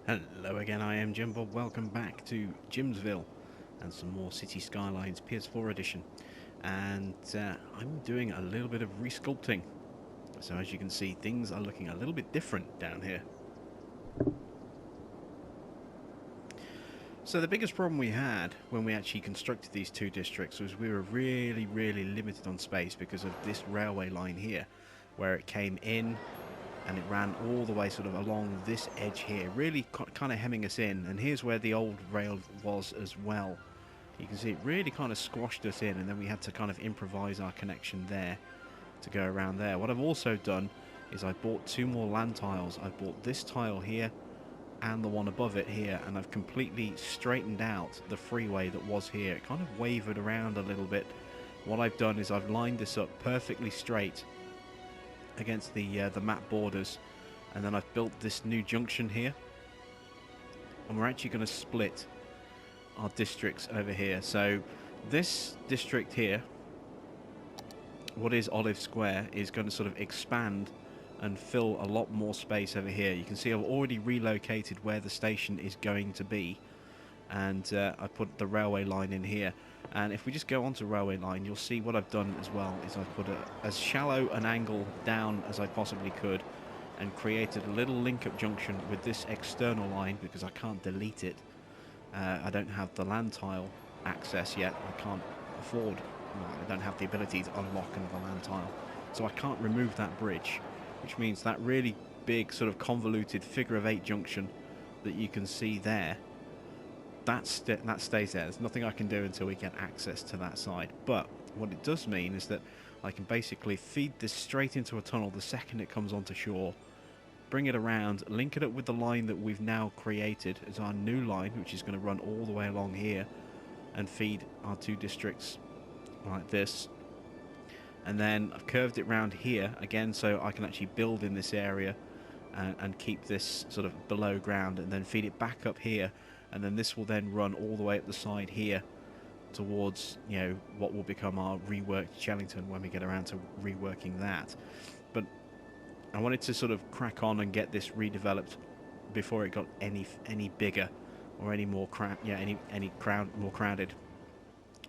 Hello again, I am Jimbo. Welcome back to Jimsville and some more City Skylines PS4 edition. And I'm doing a little bit of resculpting. So as you can see, things are looking a little bit different down here. So the biggest problem we had when we actually constructed these two districts was we were really limited on space because of this railway line here, where it came in and it ran all the way sort of along this edge here, really kind of hemming us in. And here's where the old rail was as well. You can see it really kind of squashed us in, and then we had to kind of improvise our connection there to go around there. What I've also done is I bought two more land tiles. I bought this tile here and the one above it here, and I've completely straightened out the freeway that was here. It kind of wavered around a little bit. What I've done is I've lined this up perfectly straight against the map borders, and then I've built this new junction here, and we're actually going to split our districts over here. So this district here, what is Olive Square, is going to sort of expand and fill a lot more space over here. You can see I've already relocated where the station is going to be, and I put the railway line in here. And if we just go onto railway line, you'll see what I've done as well is I've put as shallow an angle down as I possibly could and created a little link-up junction with this external line because I can't delete it. I don't have the land tile access yet. I can't afford, I don't have the ability to unlock another land tile. So I can't remove that bridge, which means that really big sort of convoluted figure-of-8 junction that you can see there, that stays there. There's nothing I can do until we get access to that side. But what it does mean is that I can basically feed this straight into a tunnel the second it comes onto shore, bring it around, link it up with the line that we've now created as our new line, which is going to run all the way along here and feed our two districts like this. And then I've curved it round here again so I can actually build in this area and keep this sort of below ground, and then feed it back up here. And then this will then run all the way up the side here towards, you know, what will become our reworked Chellington when we get around to reworking that. But I wanted to sort of crack on and get this redeveloped before it got any bigger or any more more crowded,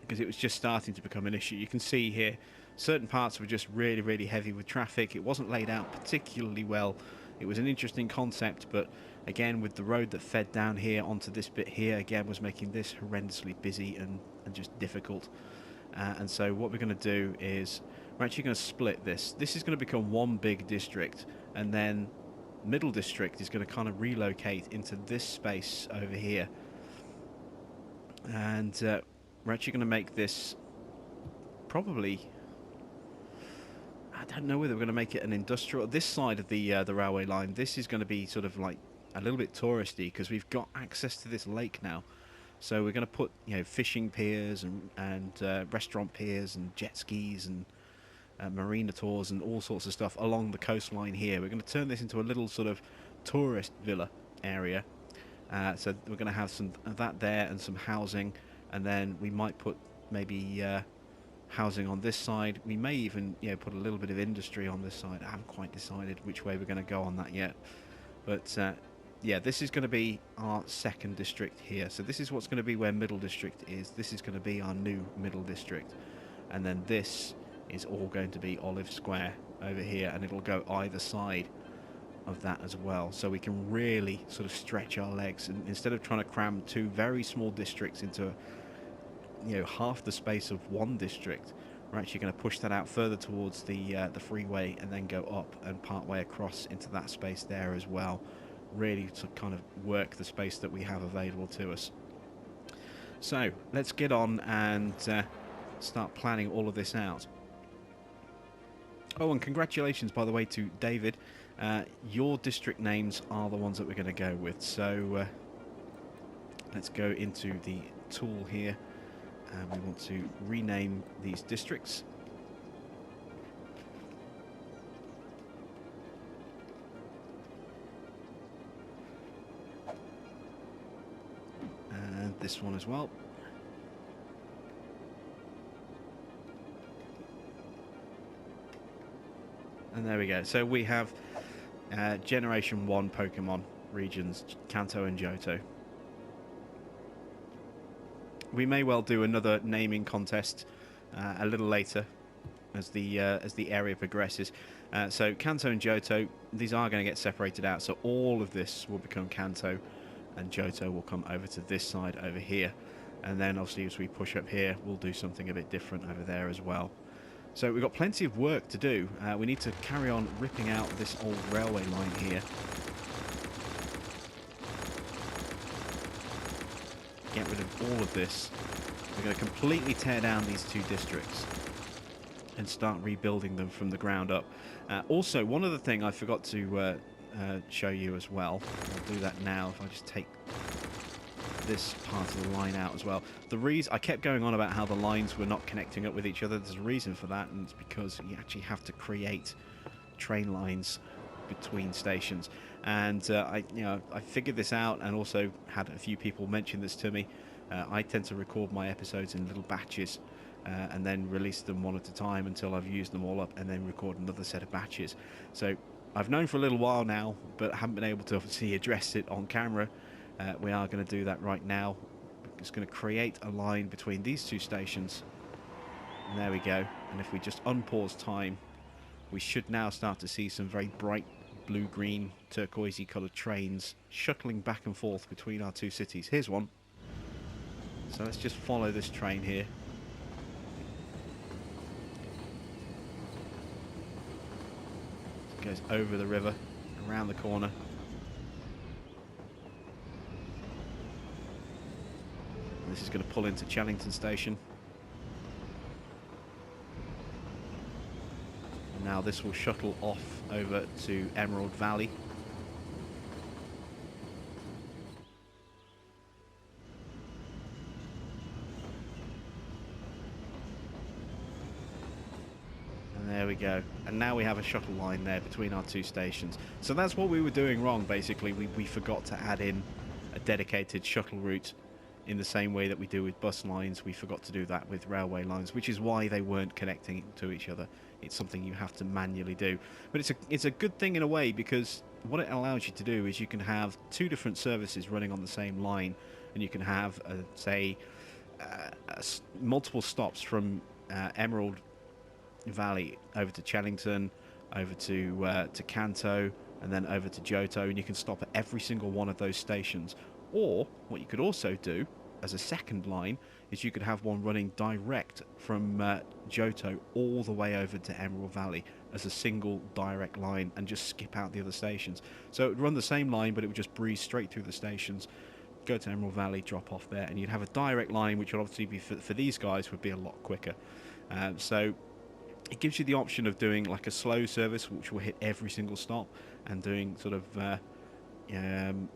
because it was just starting to become an issue. You can see here certain parts were just really heavy with traffic. It wasn't laid out particularly well. It was an interesting concept, but again, with the road that fed down here onto this bit here, again, was making this horrendously busy and just difficult. And so what we're going to do is we're actually going to split this. This is going to become one big district, and then middle district is going to kind of relocate into this space over here. And we're actually going to make this probably, I don't know whether we're going to make it an industrial. This side of the railway line, this is going to be sort of like a little bit touristy because we've got access to this lake now. So we're going to put, you know, fishing piers and restaurant piers and jet skis and marina tours and all sorts of stuff along the coastline here. We're going to turn this into a little sort of tourist villa area. So we're going to have some of that there and some housing, and then we might put maybe housing on this side. We may even, you know, put a little bit of industry on this side. I haven't quite decided which way we're going to go on that yet. But yeah, this is going to be our second district here. So this is what's going to be where middle district is. This is going to be our new middle district. And then this is all going to be Olive Square over here, and it'll go either side of that as well. So we can really sort of stretch our legs, and instead of trying to cram two very small districts into, you know, half the space of one district, we're actually going to push that out further towards the freeway and then go up and part way across into that space there as well, really to kind of work the space that we have available to us. So let's get on and start planning all of this out. Oh, and congratulations, by the way, to David. Your district names are the ones that we're going to go with. So let's go into the tool here. We want to rename these districts. And this one as well. And there we go. So we have Generation 1 Pokemon regions, Kanto and Johto. We may well do another naming contest a little later as the area progresses. So Kanto and Johto, these are going to get separated out. So all of this will become Kanto, and Johto will come over to this side over here. And then obviously as we push up here, we'll do something a bit different over there as well. So we've got plenty of work to do. We need to carry on ripping out this old railway line here. Get rid of all of this. We're going to completely tear down these two districts and start rebuilding them from the ground up. Also, one other thing I forgot to show you as well. I'll do that now if I just take this part of the line out as well. The reason I kept going on about how the lines were not connecting up with each other, there's a reason for that, and it's because you actually have to create train lines between stations. And I figured this out, and also had a few people mention this to me. I tend to record my episodes in little batches and then release them one at a time until I've used them all up, and then record another set of batches. So I've known for a little while now, but haven't been able to obviously address it on camera. We are going to do that right now. It's going to create a line between these two stations. And there we go. And if we just unpause time, we should now start to see some very bright blue-green, turquoisey coloured trains shuttling back and forth between our two cities. Here's one. So let's just follow this train here. It goes over the river, around the corner. And this is going to pull into Chellington Station. And now this will shuttle off over to Emerald Valley. There we go. And now we have a shuttle line there between our two stations. So that's what we were doing wrong, basically. We forgot to add in a dedicated shuttle route in the same way that we do with bus lines. We forgot to do that with railway lines, which is why they weren't connecting to each other. It's something you have to manually do. But it's a good thing in a way, because what it allows you to do is you can have two different services running on the same line, and you can have, say, multiple stops from Emerald Valley over to Chellington, over to Kanto, and then over to Johto, and you can stop at every single one of those stations. Or what you could also do as a second line is you could have one running direct from Johto all the way over to Emerald Valley as a single direct line, and just skip out the other stations. So it would run the same line, but it would just breeze straight through the stations, go to Emerald Valley, drop off there, and you'd have a direct line, which would obviously be for these guys would be a lot quicker. So it gives you the option of doing like a slow service, which will hit every single stop, and doing sort of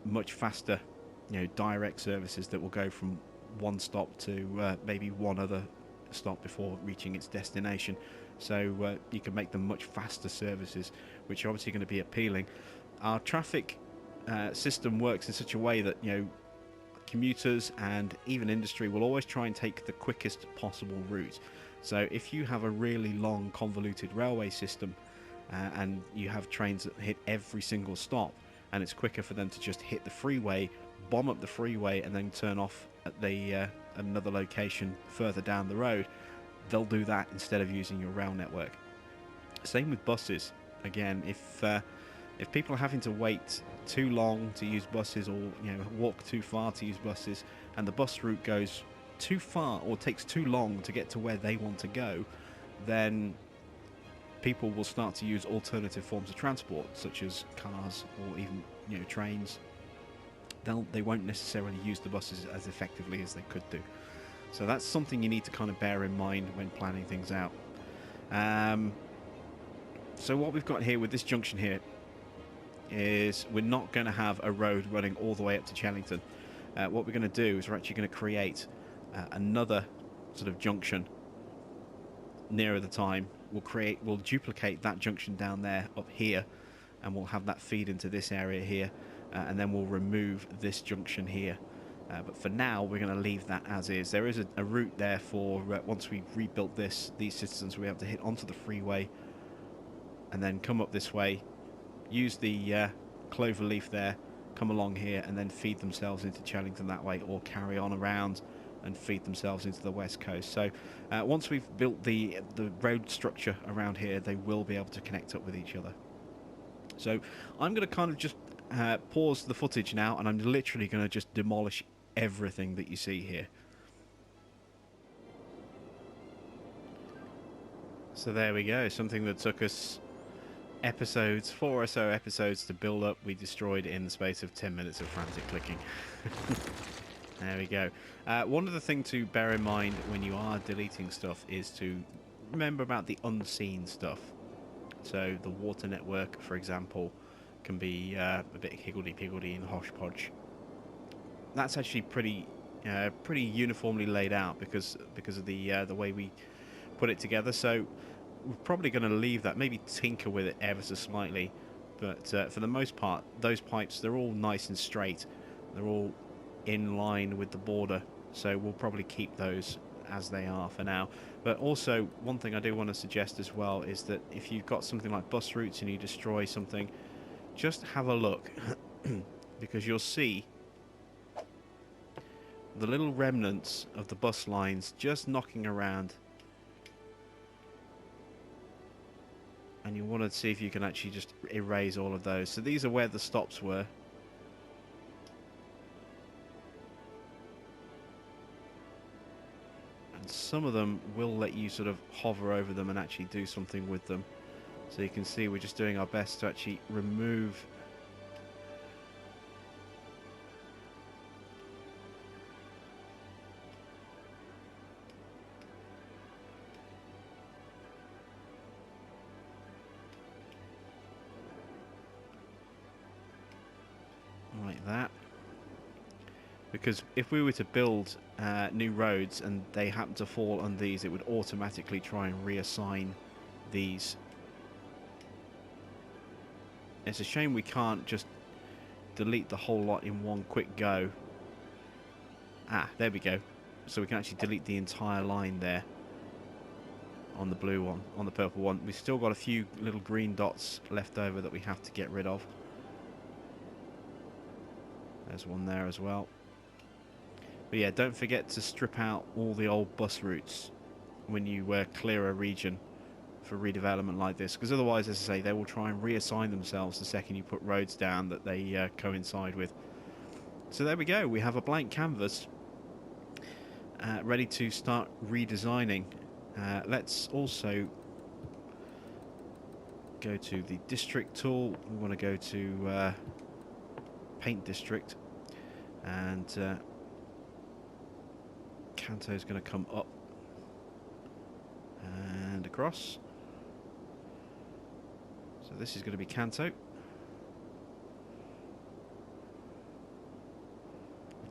much faster, direct services that will go from one stop to maybe one other stop before reaching its destination. So you can make them much faster services, which are obviously going to be appealing. Our traffic system works in such a way that commuters and even industry will always try and take the quickest possible route. So if you have a really long convoluted railway system and you have trains that hit every single stop, and it's quicker for them to just hit the freeway, bomb up the freeway, and then turn off at the another location further down the road, they'll do that instead of using your rail network. Same with buses. Again, if people are having to wait too long to use buses, or walk too far to use buses, and the bus route goes too far or takes too long to get to where they want to go, then people will start to use alternative forms of transport, such as cars or even trains. They won't necessarily use the buses as effectively as they could do. So that's something you need to kind of bear in mind when planning things out. So what we've got here with this junction here is we're not going to have a road running all the way up to Chellington. What we're going to do is we're actually going to create another sort of junction nearer the time. We'll duplicate that junction down there up here, and we'll have that feed into this area here, and then we'll remove this junction here. But for now, we're going to leave that as is. There is a route there for once we've rebuilt these citizens will be able to hit onto the freeway and then come up this way, use the clover leaf there, come along here and then feed themselves into Chellington that way, or carry on around and feed themselves into the west coast. So once we've built the road structure around here, they will be able to connect up with each other. So I'm going to kind of just pause the footage now, and I'm literally going to just demolish everything that you see here. So there we go, something that took us episodes, 4 or so episodes to build up, we destroyed in the space of 10 minutes of frantic clicking. There we go. One other thing to bear in mind when you are deleting stuff is to remember about the unseen stuff. So the water network, for example, can be a bit higgledy-piggledy and hodgepodge. That's actually pretty uniformly laid out because of the way we put it together. So we're probably going to leave that, maybe tinker with it ever so slightly, but for the most part, those pipes, they're all nice and straight. They're all in line with the border, so we'll probably keep those as they are for now. But also, one thing I do want to suggest as well is that if you've got something like bus routes and you destroy something, just have a look because you'll see the little remnants of the bus lines just knocking around, and you want to see if you can actually just erase all of those. So these are where the stops were. And some of them will let you sort of hover over them and actually do something with them. So you can see we're just doing our best to actually remove like that. Because if we were to build new roads and they happen to fall on these, it would automatically try and reassign these. It's a shame we can't just delete the whole lot in one quick go. Ah, there we go. So we can actually delete the entire line there on the blue one, on the purple one. We've still got a few little green dots left over that we have to get rid of. There's one there as well. But yeah, don't forget to strip out all the old bus routes when you clear a region for redevelopment like this, because otherwise, as I say, they will try and reassign themselves the second you put roads down that they coincide with. So there we go, we have a blank canvas ready to start redesigning. Let's also go to the district tool. We want to go to paint district, and Kanto is going to come up and across. So this is going to be Kanto.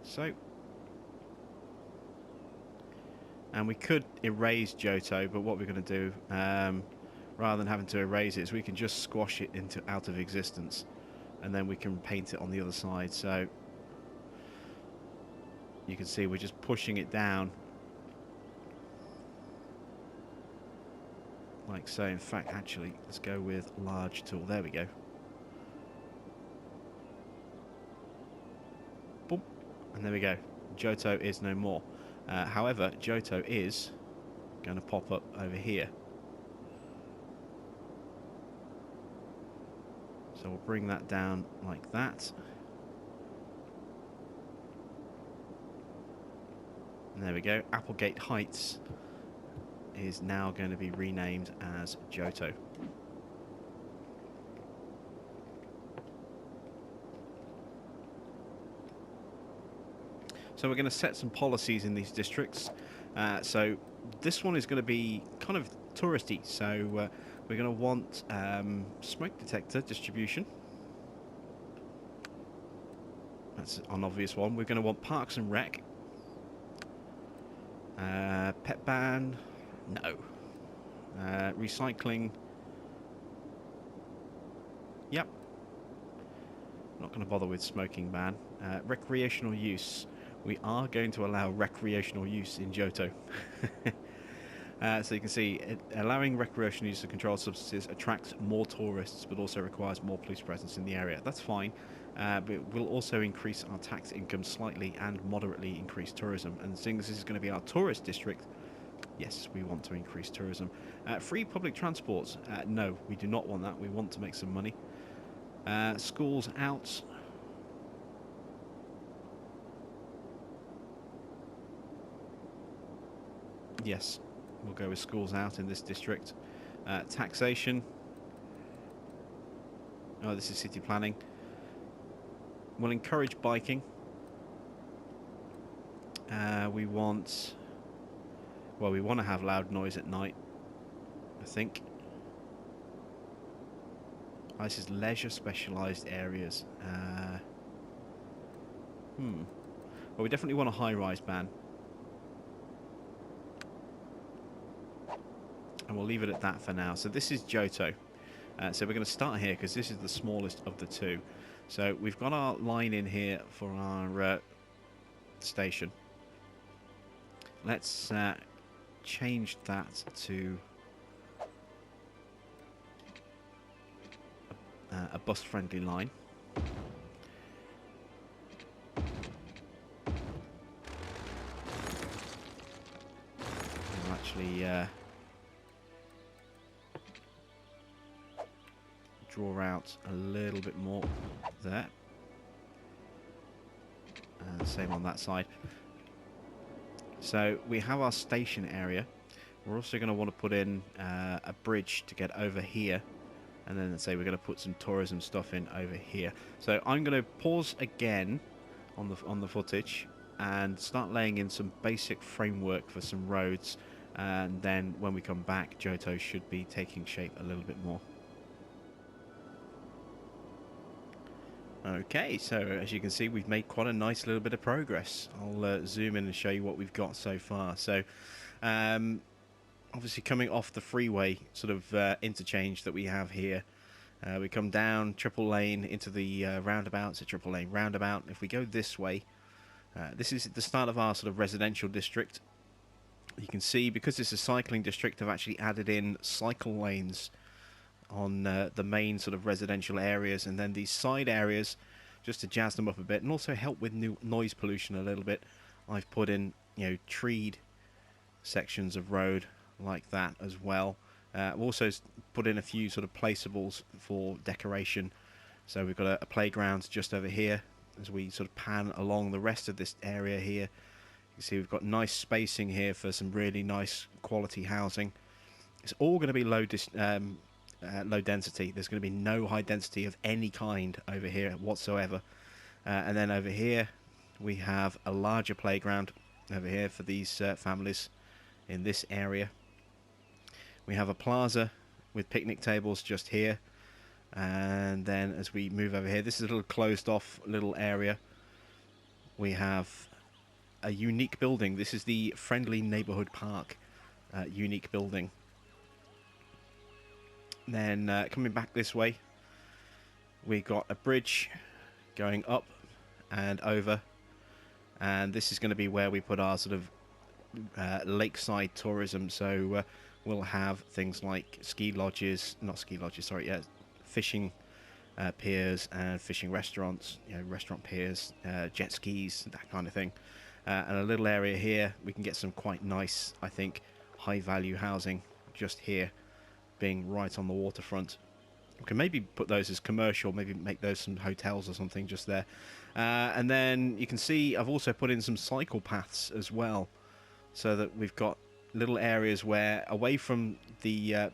So, and we could erase Johto, but what we're going to do, rather than having to erase it, is we can just squash it out of existence, and then we can paint it on the other side. So you can see we're just pushing it down like so. In fact, actually, let's go with large tool. There we go. Boom. And there we go. Johto is no more. However, Johto is going to pop up over here. So we'll bring that down like that. And there we go. Applegate Heights is now going to be renamed as Johto. So we're going to set some policies in these districts. So this one is going to be kind of touristy. So we're going to want smoke detector distribution. That's an obvious one. We're going to want parks and rec. Pet ban, no. Recycling, yep. Not going to bother with smoking ban. Recreational use, we are going to allow recreational use in Johto. So you can see allowing recreational use of controlled substances attracts more tourists, but also requires more police presence in the area. That's fine, but it will also increase our tax income slightly and moderately increase tourism. And seeing as this is going to be our tourist district, yes, we want to increase tourism. Free public transport? No, we do not want that. We want to make some money. Schools out. Yes, we'll go with schools out in this district. Taxation. Oh, this is city planning. We'll encourage biking. We want... Well, we want to have loud noise at night, I think. Oh, this is leisure specialised areas. Well, we definitely want a high-rise ban. And we'll leave it at that for now. So this is Johto. So we're going to start here because this is the smallest of the two. So we've got our line in here for our station. Let's change that to a bus-friendly line. We'll actually draw out a little bit more there. Same on that side. So we have our station area. We're also going to want to put in a bridge to get over here. And then let's say we're going to put some tourism stuff in over here. So I'm going to pause again on the footage and start laying in some basic framework for some roads. And then when we come back, Johto should be taking shape a little bit more. Okay, so as you can see, we've made quite a nice little bit of progress. I'll zoom in and show you what we've got so far. So, obviously coming off the freeway sort of interchange that we have here, we come down triple lane into the roundabout. It's a triple lane roundabout. If we go this way, this is the start of our sort of residential district. You can see, because it's a cycling district, I've actually added in cycle lanes on the main sort of residential areas, and then these side areas, just to jazz them up a bit and also help with noise pollution a little bit, I've put in, you know, treed sections of road like that as well. I've also put in a few sort of placeables for decoration. So we've got a playground just over here as we sort of pan along the rest of this area here. You can see we've got nice spacing here for some really nice quality housing. It's all going to be low density. There's going to be no high density of any kind over here whatsoever. And then over here we have a larger playground over here for these families in this area. We have a plaza with picnic tables just here, and then as we move over here, this is a little closed off little area. We have a unique building. This is the Friendly Neighborhood Park unique building. Then coming back this way, we got a bridge going up and over, and this is going to be where we put our sort of lakeside tourism. So we'll have things like fishing piers and fishing restaurants, you know, restaurant piers, jet skis, that kind of thing. And a little area here, we can get some quite nice, I think, high value housing just here, being right on the waterfront. We can maybe put those as commercial, maybe make those some hotels or something just there. And then you can see I've also put in some cycle paths as well, so that we've got little areas where, away from the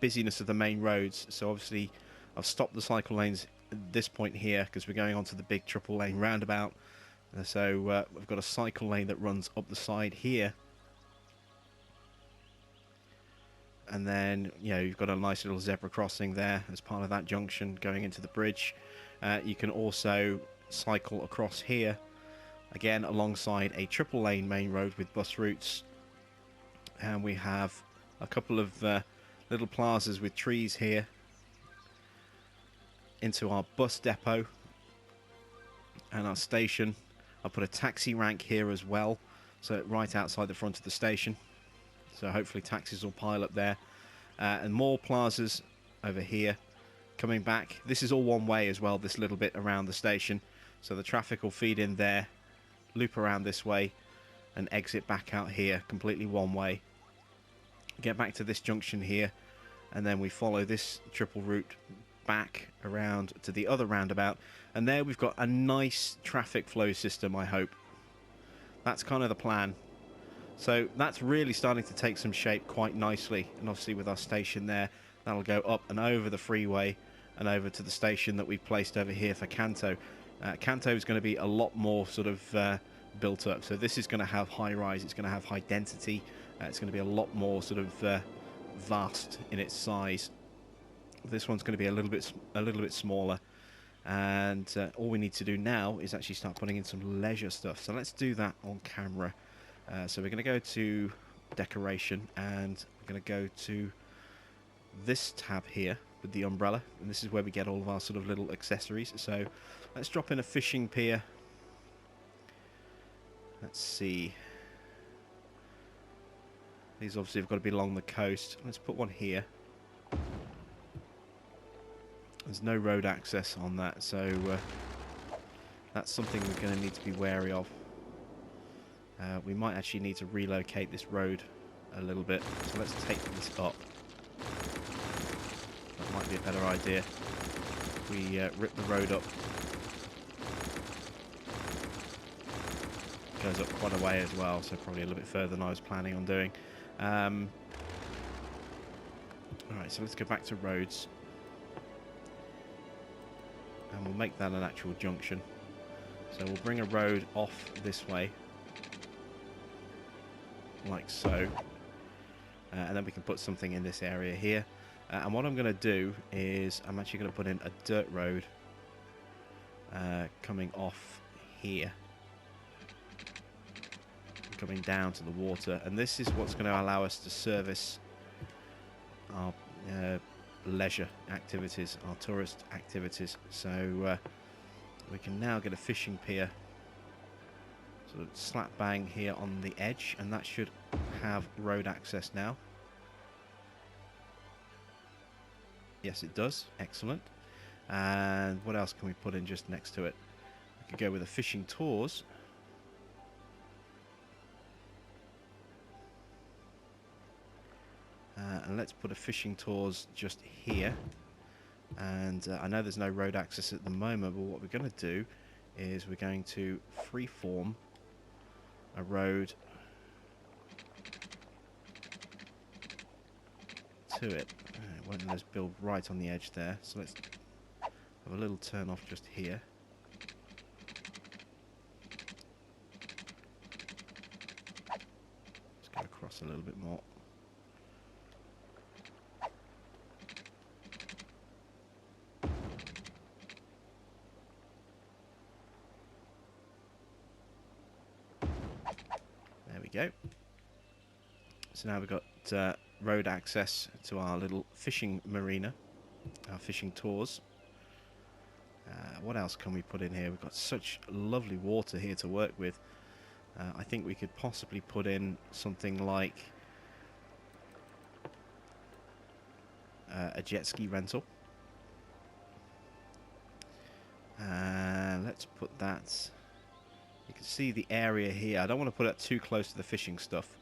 busyness of the main roads. So obviously I've stopped the cycle lanes at this point here because we're going onto the big triple lane roundabout. So we've got a cycle lane that runs up the side here. And then, you know, you've got a nice little zebra crossing there as part of that junction going into the bridge. You can also cycle across here, again alongside a triple lane main road with bus routes. And we have a couple of little plazas with trees here into our bus depot and our station. I'll put a taxi rank here as well, so right outside the front of the station. So hopefully taxis will pile up there. And more plazas over here coming back. This is all one way as well, this little bit around the station. So the traffic will feed in there, loop around this way, and exit back out here, completely one way. Get back to this junction here, and then we follow this triple route back around to the other roundabout. And there we've got a nice traffic flow system, I hope. That's kind of the plan. So that's really starting to take some shape quite nicely. And obviously with our station there, that'll go up and over the freeway and over to the station that we've placed over here for Kanto. Kanto is going to be a lot more sort of built up. So this is going to have high rise, it's going to have high density, it's going to be a lot more sort of vast in its size. This one's going to be a little bit smaller. And all we need to do now is actually start putting in some leisure stuff. So let's do that on camera. So we're going to go to decoration, and we're going to go to this tab here with the umbrella, and this is where we get all of our sort of little accessories. So let's drop in a fishing pier. Let's see. These obviously have got to be along the coast. Let's put one here. There's no road access on that, so that's something we're going to need to be wary of. We might actually need to relocate this road a little bit, so let's take this up. That might be a better idea. We rip the road up. It goes up quite a way as well, so probably a little bit further than I was planning on doing. Alright, so let's go back to roads. And we'll make that an actual junction. So we'll bring a road off this way, like so, and then we can put something in this area here. And what I'm going to do is I'm actually going to put in a dirt road coming off here, coming down to the water, and this is what's going to allow us to service our leisure activities, our tourist activities. So we can now get a fishing pier sort of slap bang here on the edge, and that should have road access now. Yes, it does. Excellent. And what else can we put in just next to it? We could go with a fishing tours. And let's put a fishing tours just here. And I know there's no road access at the moment, but what we're going to do is we're going to freeform a road to it. It won't let us build right on the edge there, so let's have a little turn off just here. Let's go across a little bit more. There we go. So now we've got road access to our little fishing marina, our fishing tours. What else can we put in here? We've got such lovely water here to work with. I think we could possibly put in something like a jet ski rental. Let's put that. You can see the area here. I don't want to put it too close to the fishing stuff,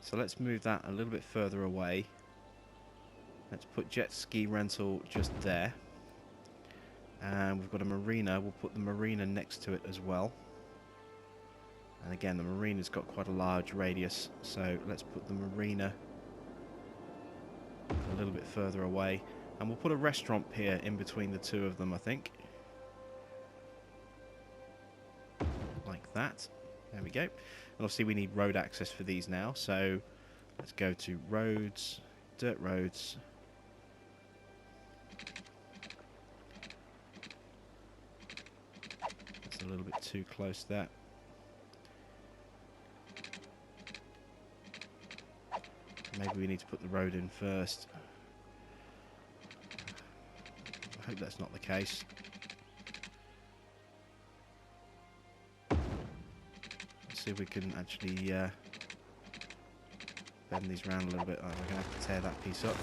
so let's move that a little bit further away. Let's put jet ski rental just there, and we've got a marina. We'll put the marina next to it as well. And again, the marina's got quite a large radius, so let's put the marina a little bit further away, and we'll put a restaurant pier in between the two of them, I think. Like that. There we go. And obviously we need road access for these now, so let's go to roads, dirt roads. That's a little bit too close there. Maybe we need to put the road in first. I hope that's not the case. See if we can actually bend these around a little bit. Oh, we're going to have to tear that piece up.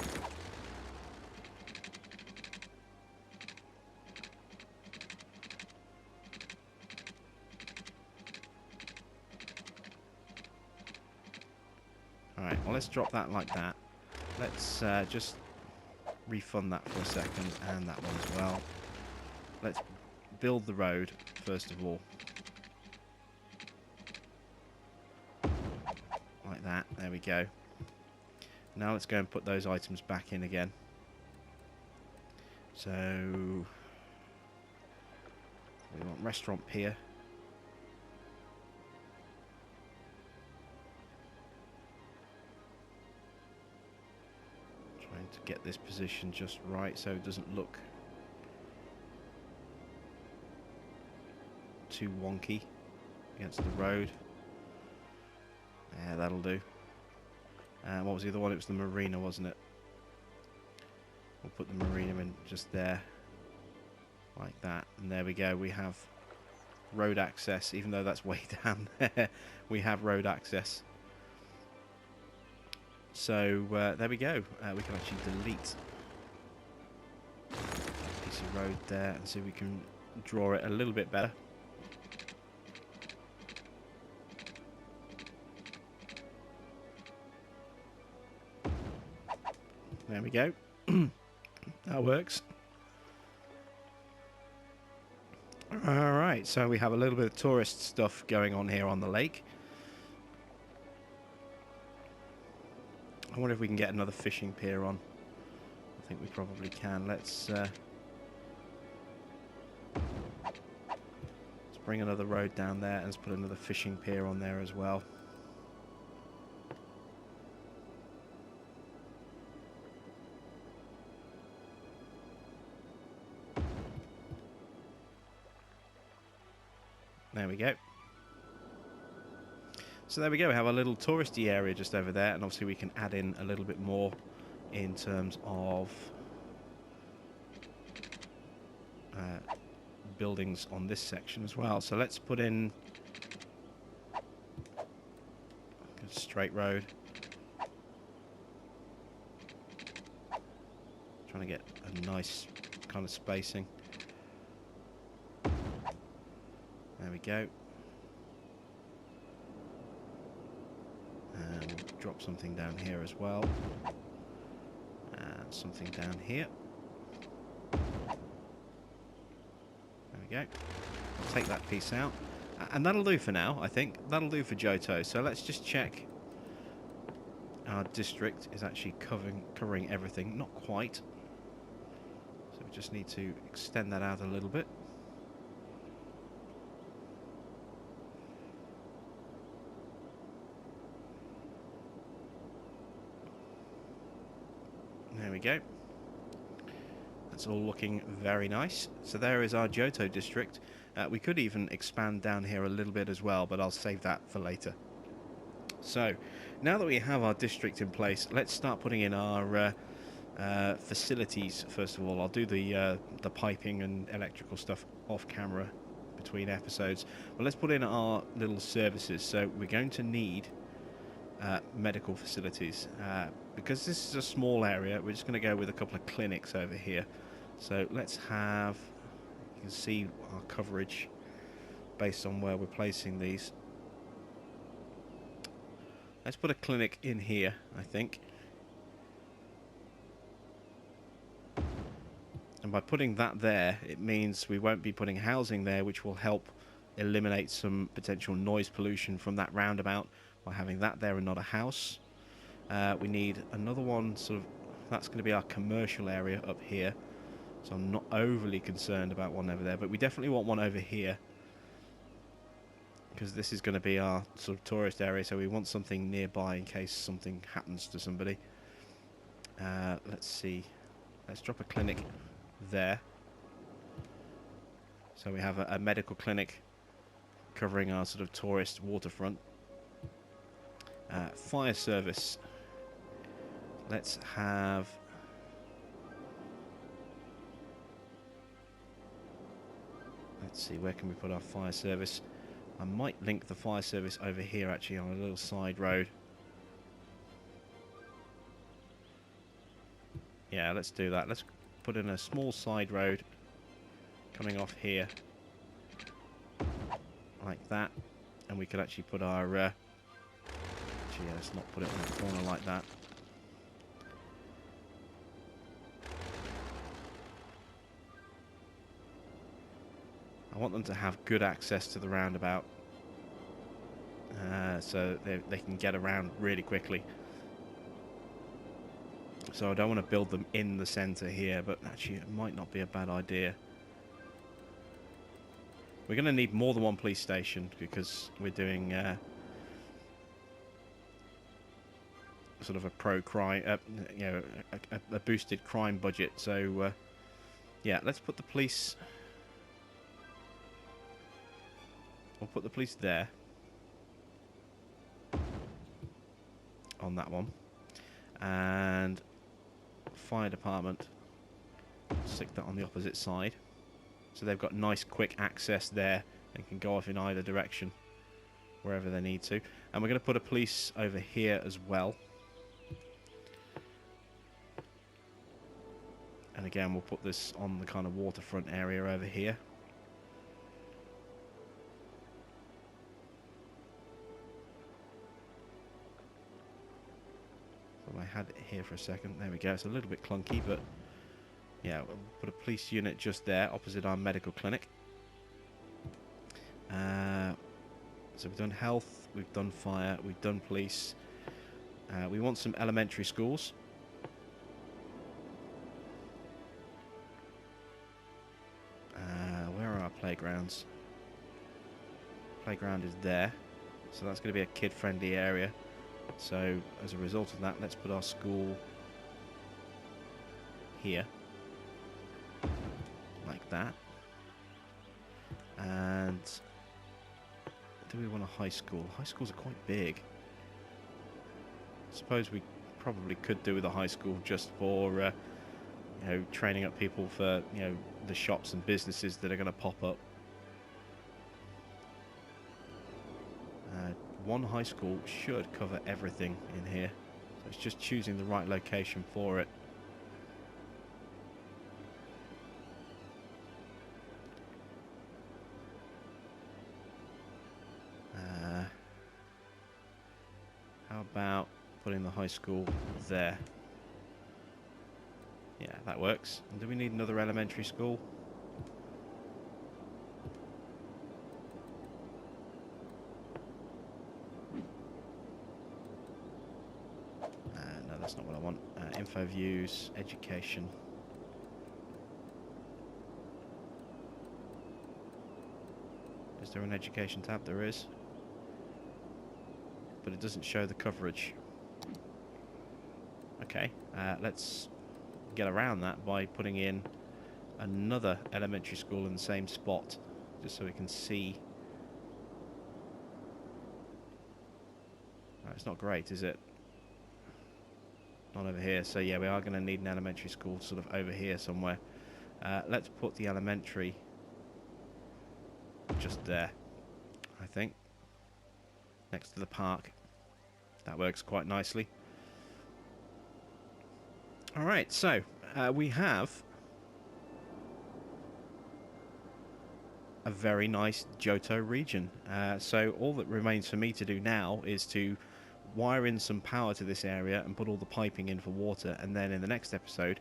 Alright, well, let's drop that like that. Let's just refund that for a second, and that one as well. Let's build the road, first of all. Like that. There we go. Now let's go and put those items back in again. So we want restaurant pier. Trying to get this position just right so it doesn't look too wonky against the road. Yeah, that'll do. And what was the other one? It was the marina, wasn't it? We'll put the marina in just there, like that, and there we go. We have road access, even though that's way down there. We have road access. So there we go. We can actually delete that piece of road there and see if we can draw it a little bit better. There we go. That works. Alright, so we have a little bit of tourist stuff going on here on the lake. I wonder if we can get another fishing pier on. I think we probably can. Let's bring another road down there and let's put another fishing pier on there as well. There we go. So there we go, we have a little touristy area just over there, and obviously we can add in a little bit more in terms of buildings on this section as well. So let's put in a straight road. Trying to get a nice kind of spacing. There we go. And we'll drop something down here as well. And something down here. There we go. I'll take that piece out. And that'll do for now, I think. That'll do for Johto. So let's just check. Our district is actually covering everything. Not quite. So we just need to extend that out a little bit. There we go. That's all looking very nice. So there is our Johto district. We could even expand down here a little bit as well, but I'll save that for later. So now that we have our district in place, let's start putting in our facilities. First of all, I'll do the piping and electrical stuff off camera between episodes. But let's put in our little services. So we're going to need medical facilities. Because this is a small area, we're just going to go with a couple of clinics over here. So let's have, you can see our coverage based on where we're placing these. Let's put a clinic in here, I think. And by putting that there, it means we won't be putting housing there, which will help eliminate some potential noise pollution from that roundabout by having that there and not a house. We need another one, sort of, that's going to be our commercial area up here. So I'm not overly concerned about one over there, but we definitely want one over here. Because this is going to be our sort of tourist area, so we want something nearby in case something happens to somebody. Let's see. Let's drop a clinic there. So we have a medical clinic covering our sort of tourist waterfront. Fire service. Let's have... Let's see, where can we put our fire service? I might link the fire service over here, actually, on a little side road. Yeah, let's do that. Let's put in a small side road coming off here. Like that. And we could actually put our... Actually, yeah, let's not put it on the corner like that. I want them to have good access to the roundabout. So they can get around really quickly. So I don't want to build them in the centre here, but actually it might not be a bad idea. We're going to need more than one police station because we're doing sort of a pro-crime, you know, a boosted crime budget. So yeah, let's put the police. We'll put the police there on that one, and fire department. Stick that on the opposite side. So they've got nice quick access there and can go off in either direction wherever they need to. And we're going to put a police over here as well. And again, we'll put this on the kind of waterfront area over here. So I had it here for a second. There we go. It's a little bit clunky, but yeah, we'll put a police unit just there, opposite our medical clinic. So we've done health, we've done fire, we've done police. We want some elementary schools. Where are our playgrounds? Playground is there. So that's going to be a kid-friendly area. So as a result of that, let's put our school here. Like that. And do we want a high school? High schools are quite big. I suppose we probably could do with a high school just for you know, training up people for, you know, the shops and businesses that are going to pop up. One high school should cover everything in here. So it's just choosing the right location for it. How about putting the high school there? Yeah, that works. And do we need another elementary school? No, that's not what I want. Info views, education. Is there an education tab? There is. But it doesn't show the coverage. Okay, let's get around that by putting in another elementary school in the same spot, just so we can see. Oh, it's not great, is it? Not over here. So yeah, we are going to need an elementary school sort of over here somewhere. Let's put the elementary just there, I think, next to the park. That works quite nicely. Alright, so we have a very nice Johto region. So all that remains for me to do now is to wire in some power to this area and put all the piping in for water, and then in the next episode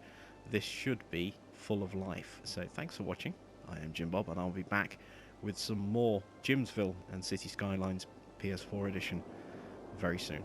this should be full of life. So thanks for watching. I am Jim Bob, and I'll be back with some more Jimsville and City Skylines PS4 edition very soon.